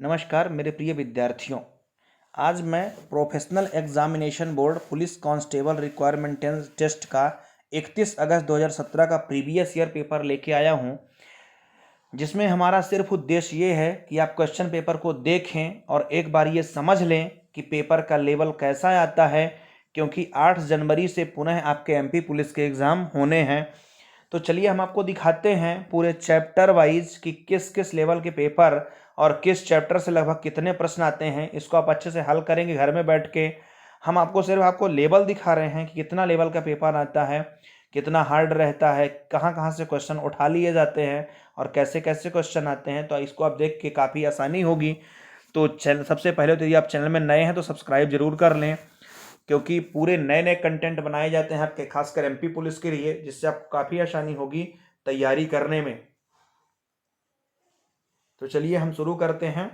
नमस्कार मेरे प्रिय विद्यार्थियों। आज मैं professional examination board police constable requirement test का 31 अगस्त 2017 का प्रीवियस ईयर पेपर लेके आया हूं, जिसमें हमारा सिर्फ उद्देश्य ये है कि आप क्वेश्चन पेपर को देखें और एक बार ये समझ लें कि पेपर का लेवल कैसा आता है, क्योंकि 8 जनवरी से पुनः आपके एमपी पुलिस के एग्ज़ाम होने हैं। तो चलिए हम आपको दिखाते हैं पूरे चैप्टर वाइज कि किस किस लेवल के पेपर और किस चैप्टर से लगभग कितने प्रश्न आते हैं। इसको आप अच्छे से हल करेंगे घर में बैठ के। हम आपको सिर्फ आपको लेवल दिखा रहे हैं कि कितना लेवल का पेपर आता है, कितना हार्ड रहता है, कहाँ कहाँ से क्वेश्चन उठा लिए जाते हैं और कैसे कैसे क्वेश्चन आते हैं। तो इसको आप देख के काफ़ी आसानी होगी। तो सबसे पहले तो यदि आप चैनल में नए हैं तो सब्सक्राइब जरूर कर लें, क्योंकि पूरे नए नए कंटेंट बनाए जाते हैं आपके खासकर एमपी पुलिस के लिए, जिससे आपको काफ़ी आसानी होगी तैयारी करने में। तो चलिए हम शुरू करते हैं।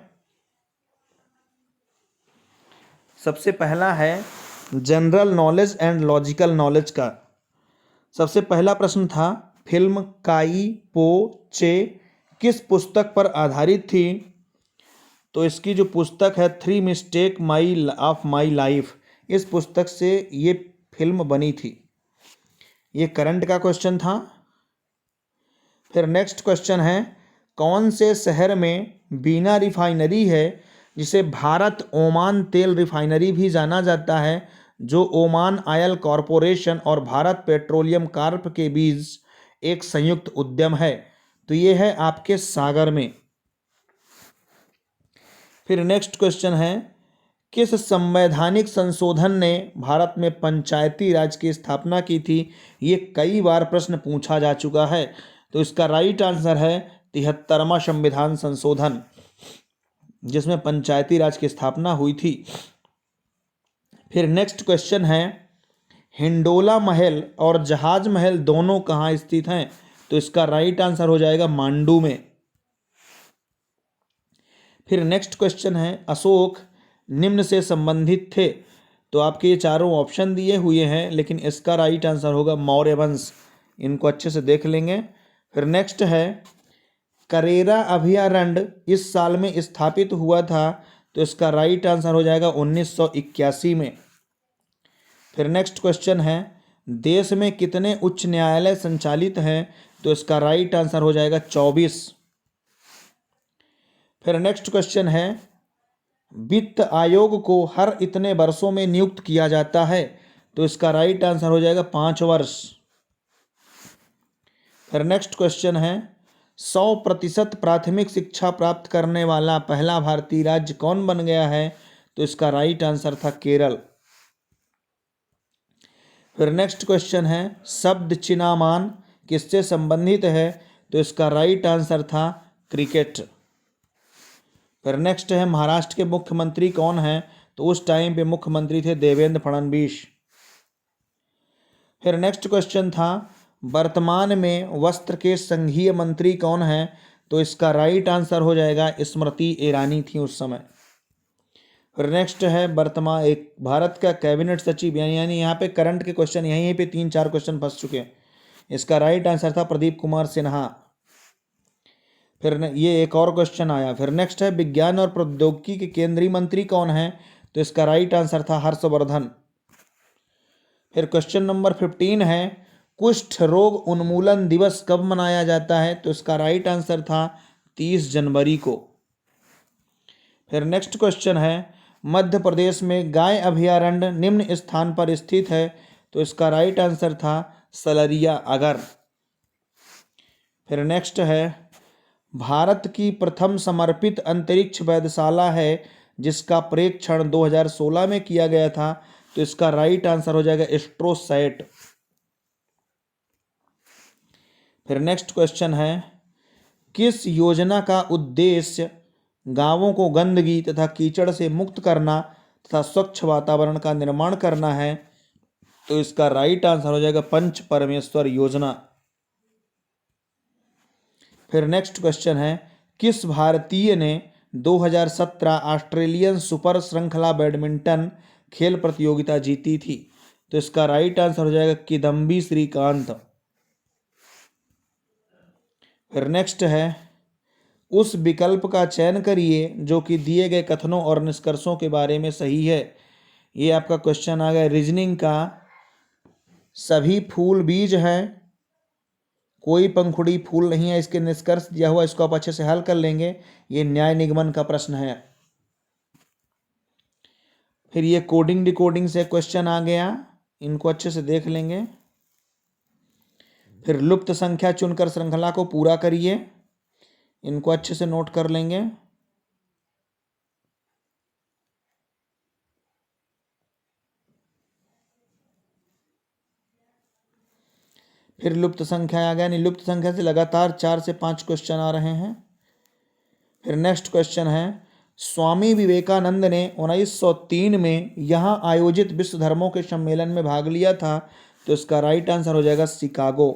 सबसे पहला है general knowledge and logical knowledge का। सबसे पहला प्रश्न था, फिल्म काई पो चे किस पुस्तक पर आधारित थी? तो इसकी जो पुस्तक है 3 मिस्टेक ऑफ माई लाइफ, इस पुस्तक से ये फिल्म बनी थी। ये करंट का क्वेश्चन था। फिर नेक्स्ट क्वेश्चन है, कौन से शहर में बीना रिफाइनरी है जिसे भारत ओमान तेल रिफाइनरी भी जाना जाता है, जो ओमान ऑयल कॉरपोरेशन और भारत पेट्रोलियम कॉर्प के बीच एक संयुक्त उद्यम है? तो ये है आपके सागर में। फिर नेक्स्ट क्वेश्चन है, किस संवैधानिक संशोधन ने भारत में पंचायती राज की स्थापना की थी? ये कई बार प्रश्न पूछा जा चुका है। तो इसका राइट आंसर है 73वां संविधान संशोधन, जिसमें पंचायती राज की स्थापना हुई थी। फिर नेक्स्ट क्वेश्चन है, हिंडोला महल और जहाज महल दोनों कहाँ स्थित हैं? तो इसका राइट आंसर हो जाएगा मांडू में। फिर नेक्स्ट क्वेश्चन है, अशोक निम्न से संबंधित थे? तो आपके ये चारों ऑप्शन दिए हुए हैं, लेकिन इसका राइट आंसर होगा मौर्य वंश। इनको अच्छे से देख लेंगे। फिर नेक्स्ट है, करेरा अभयारण्य इस साल में स्थापित हुआ था? तो इसका राइट आंसर हो जाएगा 1981 में। फिर नेक्स्ट क्वेश्चन है, देश में कितने उच्च न्यायालय संचालित हैं? तो इसका राइट आंसर हो जाएगा 24। फिर नेक्स्ट क्वेश्चन है, वित्त आयोग को हर इतने वर्षों में नियुक्त किया जाता है? तो इसका राइट आंसर हो जाएगा 5 वर्ष। फिर नेक्स्ट क्वेश्चन है, 100% प्राथमिक शिक्षा प्राप्त करने वाला पहला भारतीय राज्य कौन बन गया है? तो इसका राइट आंसर था केरल। फिर नेक्स्ट क्वेश्चन है, शब्द चिनामान किससे संबंधित है? तो इसका राइट आंसर था क्रिकेट। फिर नेक्स्ट है, महाराष्ट्र के मुख्यमंत्री कौन हैं? तो उस टाइम पे मुख्यमंत्री थे देवेंद्र फडणवीस। फिर नेक्स्ट क्वेश्चन था, वर्तमान में वस्त्र के संघीय मंत्री कौन हैं? तो इसका राइट आंसर हो जाएगा स्मृति ईरानी थी उस समय। फिर नेक्स्ट है, वर्तमान एक भारत का कैबिनेट सचिव, यानी यहाँ पे करंट के क्वेश्चन यहीं पे 3-4 क्वेश्चन फंस चुके हैं। इसका राइट आंसर था प्रदीप कुमार सिन्हा। फिर ये एक और क्वेश्चन आया। फिर नेक्स्ट है, विज्ञान और प्रौद्योगिकी के केंद्रीय मंत्री कौन हैं? तो इसका राइट आंसर था हर्षवर्धन। फिर क्वेश्चन नंबर 15 है, कुष्ठ रोग उन्मूलन दिवस कब मनाया जाता है? तो इसका राइट आंसर था 30 जनवरी को। फिर नेक्स्ट क्वेश्चन है, मध्य प्रदेश में गाय अभयारण्य निम्न स्थान पर स्थित है? तो इसका राइट आंसर था सलरिया अगर। फिर नेक्स्ट है, भारत की प्रथम समर्पित अंतरिक्ष वेधशाला है जिसका प्रेक्षण 2016 में किया गया था? तो इसका राइट आंसर हो जाएगा एस्ट्रोसैट। फिर नेक्स्ट क्वेश्चन है, किस योजना का उद्देश्य गांवों को गंदगी तथा कीचड़ से मुक्त करना तथा स्वच्छ वातावरण का निर्माण करना है? तो इसका राइट आंसर हो जाएगा पंच परमेश्वर योजना। फिर नेक्स्ट क्वेश्चन है, किस भारतीय ने 2017 ऑस्ट्रेलियन सुपर श्रृंखला बैडमिंटन खेल प्रतियोगिता जीती थी? तो इसका राइट आंसर हो जाएगा किदम्बी श्रीकांत। फिर नेक्स्ट है, उस विकल्प का चयन करिए जो कि दिए गए कथनों और निष्कर्षों के बारे में सही है। ये आपका क्वेश्चन आ गया रीजनिंग का। सभी फूल बीज हैं, कोई पंखुड़ी फूल नहीं है, इसके निष्कर्ष दिया हुआ, इसको आप अच्छे से हल कर लेंगे। ये न्याय निगमन का प्रश्न है। फिर ये कोडिंग डिकोडिंग से क्वेश्चन आ गया, इनको अच्छे से देख लेंगे। फिर लुप्त संख्या चुनकर श्रृंखला को पूरा करिए, इनको अच्छे से नोट कर लेंगे। फिर लुप्त संख्या आ गया, यानी लुप्त संख्या से लगातार 4 से 5 क्वेश्चन आ रहे हैं। फिर नेक्स्ट क्वेश्चन है, स्वामी विवेकानंद ने 1903 में यहाँ आयोजित विश्व धर्मों के सम्मेलन में भाग लिया था, तो इसका राइट आंसर हो जाएगा शिकागो।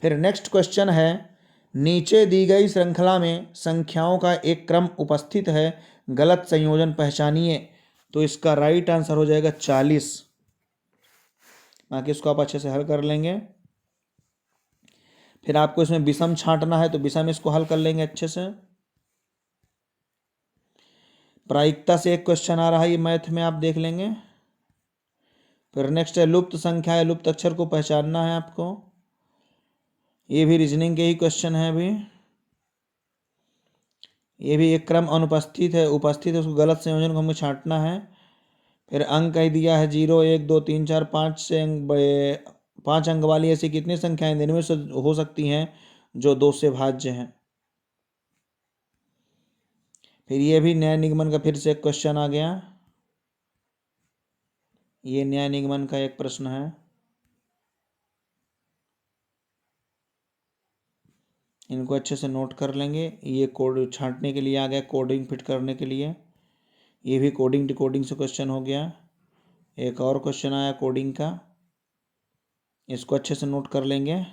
फिर नेक्स्ट क्वेश्चन है, नीचे दी गई श्रृंखला में संख्याओं का एक क्रम उपस्थित है, गलत संयोजन पहचानिए, तो इसका राइट आंसर हो जाएगा 40। बाकी इसको आप अच्छे से हल कर लेंगे। फिर आपको इसमें विषम छांटना है, तो विषम इसको हल कर लेंगे अच्छे से। प्रायिकता से एक क्वेश्चन आ रहा है, ये मैथ में आप देख लेंगे। फिर नेक्स्ट है लुप्त संख्या या लुप्त अक्षर को पहचानना है आपको, ये भी रीजनिंग के ही क्वेश्चन है। अभी ये भी एक क्रम अनुपस्थित है, उपस्थित है, उसको गलत संयोजन को हमें छांटना है। फिर अंक कह दिया है 0 1 2 3 4 5 से 5 अंक वाली ऐसी कितनी संख्याएं इनमें से हो सकती हैं जो 2 से भाज्य हैं। फिर ये भी न्याय निगमन का फिर से एक क्वेश्चन आ गया, ये न्याय निगमन का एक प्रश्न है। इनको अच्छे से नोट कर लेंगे। ये कोड छांटने के लिए आ गया, कोडिंग फिट करने के लिए। ये भी कोडिंग डिकोडिंग से क्वेश्चन हो गया। एक और क्वेश्चन आया कोडिंग का, इसको अच्छे से नोट कर लेंगे।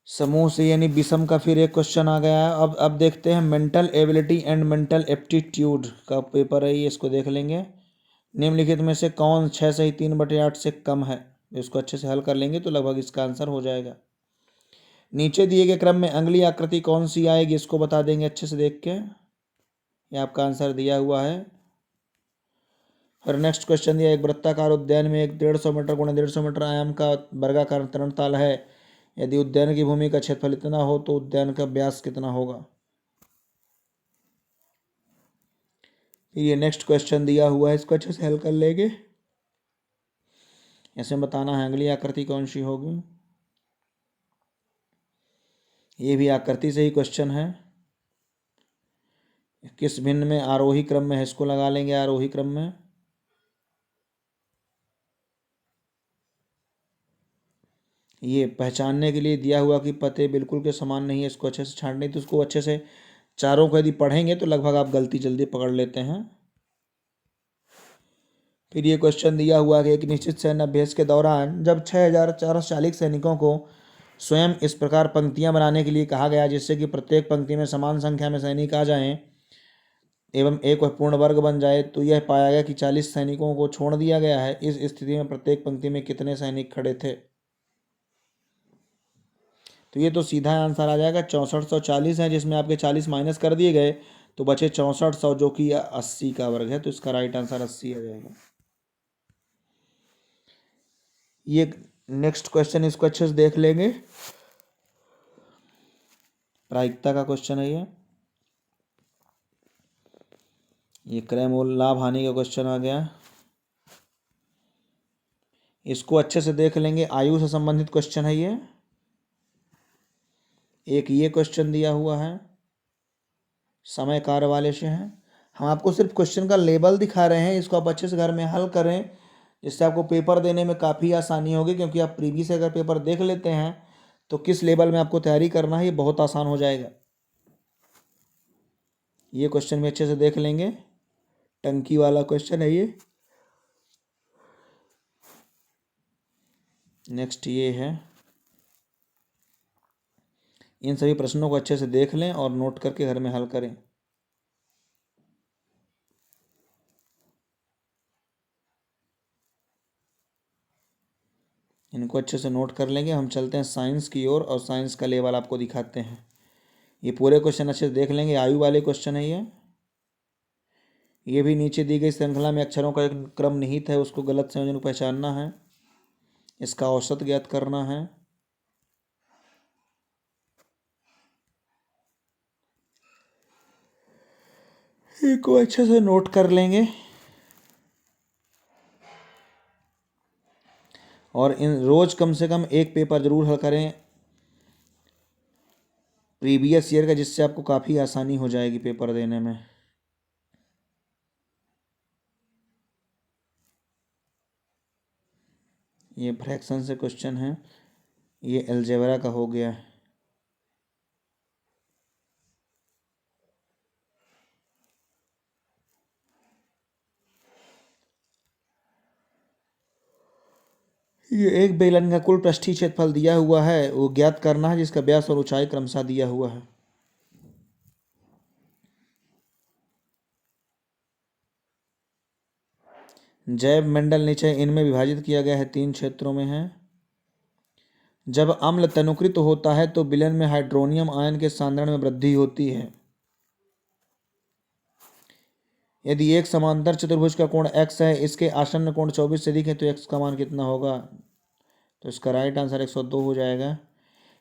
समूह से यानी विषम का फिर एक क्वेश्चन आ गया है। अब देखते हैं mental ability and mental aptitude का पेपर है ये, इसको देख लेंगे। निम्नलिखित में से कौन 6 से 3/8 से कम है, इसको अच्छे से हल कर लेंगे तो लगभग इसका आंसर हो जाएगा। नीचे दिए गए क्रम में अगली आकृति कौन सी आएगी, इसको बता देंगे अच्छे से देख के। ये आपका आंसर दिया हुआ है। और नेक्स्ट क्वेश्चन दिया, एक वृत्ताकार उद्यान में एक 150 मीटर गुणा 150 मीटर आयाम का वर्गाकार तरणताल है। यदि उद्यान की भूमि का क्षेत्रफल इतना हो तो उद्यान का व्यास कितना होगा। ये नेक्स्ट क्वेश्चन दिया हुआ है, इसको अच्छे से हल कर लेंगे। ऐसे बताना है अगली आकृति कौन सी होगी। ये भी आकृति से ही क्वेश्चन है। किस भिन्न में आरोही क्रम में है, इसको लगा लेंगे आरोही क्रम में। ये पहचानने के लिए दिया हुआ कि पते बिल्कुल के समान नहीं है, इसको अच्छे से छांटने, तो उसको अच्छे से चारों को यदि पढ़ेंगे तो लगभग आप गलती जल्दी पकड़ लेते हैं। फिर ये क्वेश्चन दिया हुआ कि एक निश्चित सैन्य अभ्यास के दौरान जब 6440 सैनिकों को स्वयं इस प्रकार पंक्तियां बनाने के लिए कहा गया जिससे कि प्रत्येक पंक्ति में समान संख्या में सैनिक आ जाएं एवं एक पूर्ण वर्ग बन जाए, तो यह पाया गया कि 40 सैनिकों को छोड़ दिया गया है। इस स्थिति में प्रत्येक पंक्ति में कितने सैनिक खड़े थे। तो ये तो सीधा आंसर आ जाएगा 6440 है, जिसमें आपके 40 माइनस कर दिए गए तो बचे 6400 जो कि 80 का वर्ग है, तो इसका राइट आंसर 80 आ जाएगा। ये नेक्स्ट क्वेश्चन, इसको अच्छे से देख लेंगे। प्रायिकता का क्वेश्चन है ये क्रय मूल्य लाभ हानि का क्वेश्चन आ गया, इसको अच्छे से देख लेंगे। आयु से संबंधित क्वेश्चन है ये। एक ये क्वेश्चन दिया हुआ है, समय कार्य वाले से है। हम आपको सिर्फ क्वेश्चन का लेबल दिखा रहे हैं, इसको आप अच्छे से घर में हल करें, जिससे आपको पेपर देने में काफ़ी आसानी होगी। क्योंकि आप प्रीवियस अगर पेपर देख लेते हैं तो किस लेवल में आपको तैयारी करना है ये बहुत आसान हो जाएगा। ये क्वेश्चन भी अच्छे से देख लेंगे, टंकी वाला क्वेश्चन है ये। नेक्स्ट ये है, इन सभी प्रश्नों को अच्छे से देख लें और नोट करके घर में हल करें। इनको अच्छे से नोट कर लेंगे। हम चलते हैं साइंस की ओर और साइंस का लेवल आपको दिखाते हैं। ये पूरे क्वेश्चन अच्छे से देख लेंगे। आयु वाले क्वेश्चन है ये भी नीचे दी गई श्रृंखला में अक्षरों का एक क्रम निहित है, उसको गलत संयोजन को पहचानना है, इसका औसत ज्ञात करना है। इनको अच्छे से नोट कर लेंगे और इन रोज कम से कम एक पेपर जरूर हल करें प्रीवियस ईयर का, जिससे आपको काफ़ी आसानी हो जाएगी पेपर देने में। ये फ्रैक्शन से क्वेश्चन है, ये अलजेब्रा का हो गया। ये एक बेलन का कुल पृष्ठीय क्षेत्रफल दिया हुआ है, वो ज्ञात करना है, जिसका व्यास और ऊंचाई क्रमशः दिया हुआ है। जैव मंडल निचय इनमें विभाजित किया गया है, 3 क्षेत्रों में है। जब अम्ल तनुकृत होता है तो विलयन में हाइड्रोनियम आयन के सांद्रण में वृद्धि होती है। यदि एक समांतर चतुर्भुज का कोण x है, इसके आसन्न कोण 24 से अधिक है, तो x का मान कितना होगा? तो इसका राइट आंसर 102 हो जाएगा।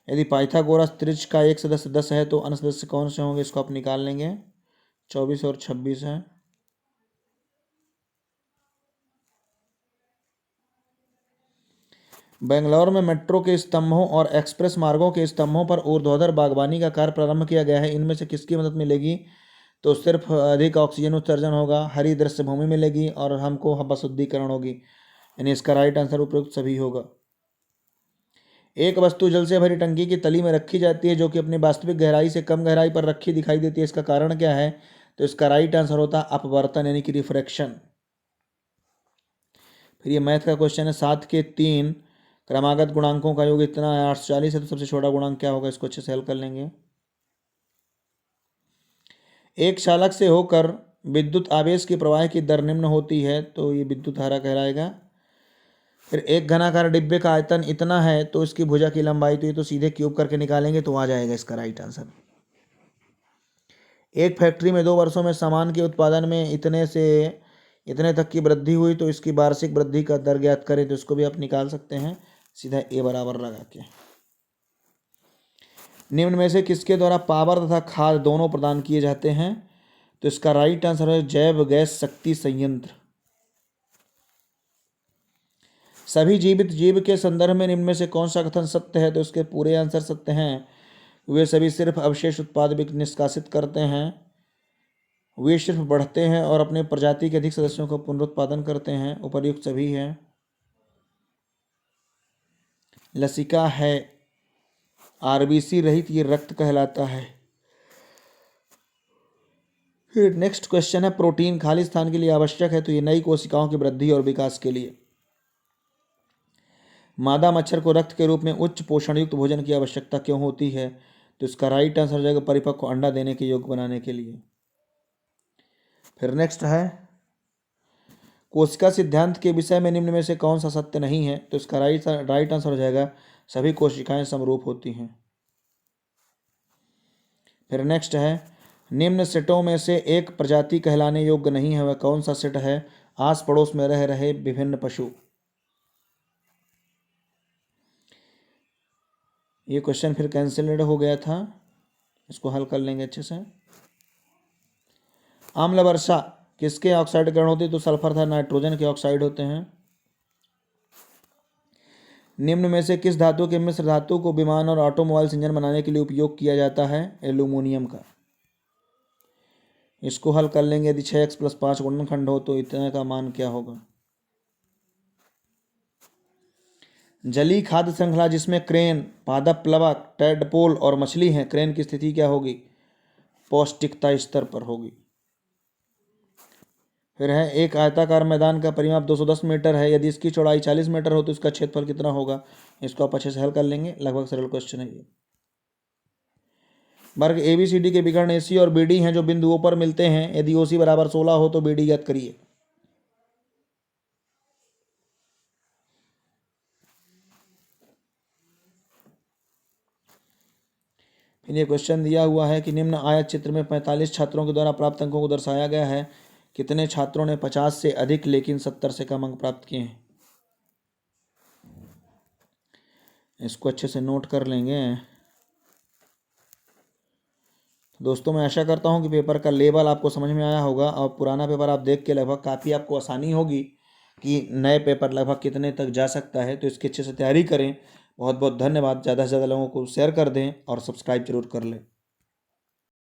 यदि पाइथागोरस त्रिज्य का एक सदस्य 10 है तो अन्य सदस्य कौन से होंगे, इसको आप निकाल लेंगे। 24 और 26 है। बेंगलोर में मेट्रो के स्तंभों और एक्सप्रेस मार्गों के स्तंभों पर ऊर्ध्वाधर बागवानी का कार्य प्रारंभ किया गया है। इनमें से किसकी मदद मिलेगी? तो सिर्फ अधिक ऑक्सीजन उत्सर्जन होगा, हरी दृश्य भूमि मिलेगी और हमको हवा शुद्धिकरण होगी। यानी इसका राइट आंसर उपयुक्त सभी होगा। एक वस्तु जल से भरी टंकी की तली में रखी जाती है, जो कि अपनी वास्तविक गहराई से कम गहराई पर रखी दिखाई देती है। इसका कारण क्या है? तो इसका राइट आंसर होता है अपवर्तन, यानी कि रिफ्रैक्शन। फिर ये मैथ का क्वेश्चन है, 7 के 3 क्रमागत गुणांकों का योग इतना है, 840 है, तो सबसे छोटा गुणांक क्या होगा? इसको अच्छे से हल कर लेंगे। एक चालक से होकर विद्युत आवेश के प्रवाह की दर निम्न होती है, तो ये विद्युत धारा कहलाएगा। फिर एक घनाकार डिब्बे का आयतन इतना है तो इसकी भुजा की लंबाई, तो ये तो सीधे क्यूब करके निकालेंगे तो आ जाएगा इसका राइट आंसर। एक फैक्ट्री में 2 वर्षों में सामान के उत्पादन में इतने से इतने तक की वृद्धि हुई, तो इसकी वार्षिक वृद्धि का दर ज्ञात करें, तो इसको भी आप निकाल सकते हैं सीधा ए बराबर लगा के। निम्न में से किसके द्वारा पावर तथा खाद दोनों प्रदान किए जाते हैं? तो इसका राइट आंसर है जैव गैस शक्ति संयंत्र। सभी जीवित जीव के संदर्भ में निम्न में से कौन सा कथन सत्य है? तो इसके पूरे आंसर सत्य हैं। वे सभी सिर्फ अवशेष उत्पाद निष्कासित करते हैं, वे सिर्फ बढ़ते हैं और अपने प्रजाति के अधिक सदस्यों का पुनरुत्पादन करते हैं। उपर्युक्त सभी है। लसिका है, आरबीसी रहित ये रक्त कहलाता है। फिर नेक्स्ट क्वेश्चन है, प्रोटीन खाली स्थान के लिए आवश्यक है, तो ये नई कोशिकाओं की वृद्धि और विकास के लिए। मादा मच्छर को रक्त के रूप में उच्च पोषण युक्त भोजन की आवश्यकता क्यों होती है? तो इसका राइट आंसर हो जाएगा परिपक्व अंडा देने के योग्य बनाने के लिए। फिर नेक्स्ट है, कोशिका सिद्धांत के विषय में निम्न में से कौन सा सत्य नहीं है? तो इसका राइट आंसर हो जाएगा सभी कोशिकाएं समरूप होती हैं। फिर नेक्स्ट है, निम्न सेटों में से एक प्रजाति कहलाने योग्य नहीं है, वह कौन सा सेट है? आस पड़ोस में रह रहे विभिन्न पशु। ये क्वेश्चन फिर कैंसिल्ड हो गया था, इसको हल कर लेंगे अच्छे से। आम्ल वर्षा किसके ऑक्साइडीकरण होती है? तो सल्फर था नाइट्रोजन के ऑक्साइड होते हैं। निम्न में से किस धातु के मिश्र धातु को विमान और ऑटोमोबाइल इंजन बनाने के लिए उपयोग किया जाता है? एल्यूमिनियम का। इसको हल कर लेंगे। यदि 6x + 5 गुणनखंड हो तो इतने का मान क्या होगा? जलीय खाद्य श्रृंखला जिसमें क्रेन, पादप प्लवक, टैडपोल और मछली हैं, क्रेन की स्थिति क्या होगी? पौष्टिकता स्तर पर होगी। फिर है, एक आयताकार मैदान का परिमाप 210 मीटर है, यदि इसकी चौड़ाई 40 मीटर हो तो इसका क्षेत्रफल कितना होगा? इसको आप अच्छे से हल कर लेंगे, लगभग सरल क्वेश्चन है ये। वर्ग ABCD के विकर्ण AC और BD हैं जो बिंदुओं पर मिलते हैं, यदि OC बराबर 16 हो तो BD ज्ञात करिए। फिर ये क्वेश्चन दिया हुआ है कि निम्न आयत चित्र में 45 छात्रों के द्वारा प्राप्त अंकों को दर्शाया गया है। कितने छात्रों ने 50 से अधिक लेकिन 70 से कम अंक प्राप्त किए हैं? इसको अच्छे से नोट कर लेंगे। दोस्तों मैं आशा करता हूँ कि पेपर का लेवल आपको समझ में आया होगा और पुराना पेपर आप देख के लगभग काफ़ी आपको आसानी होगी कि नए पेपर लगभग कितने तक जा सकता है। तो इसकी अच्छे से तैयारी करें। बहुत बहुत धन्यवाद। ज़्यादा से ज़्यादा लोगों को शेयर कर दें और सब्सक्राइब जरूर कर लें।